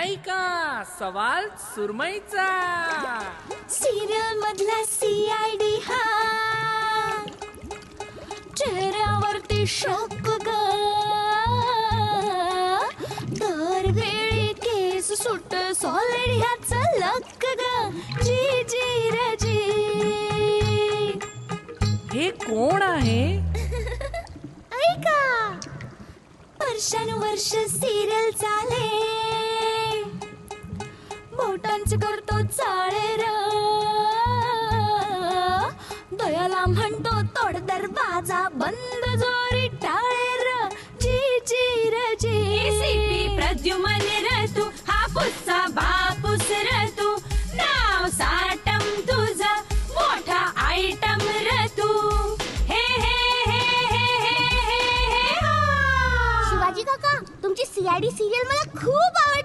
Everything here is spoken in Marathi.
ऐका सवाल सुरमईचा. सिरियल मधला CID हा चेहऱ्यावरती शॉक ग, दरवेळी केस सुट सॉलिड ह्याचं लक ग. जी जी रे जी. हे कोण आहे? ऐका वर्षानुवर्ष सिरियल चाले, बोटांचे करतो चाळे र, दयाला म्हणतो तोड दरवाजा बंद जोरी टाळे र. जी जी र जी. ACP प्रद्युमन र तू, हापूसचा बापूस र तू, नाव साटम तुझं मोठा आयटम र तू. हे हे हे हे हे हे हे हो. शिवाजी काका, तुमची CID सिरियल मला खूप आवडली.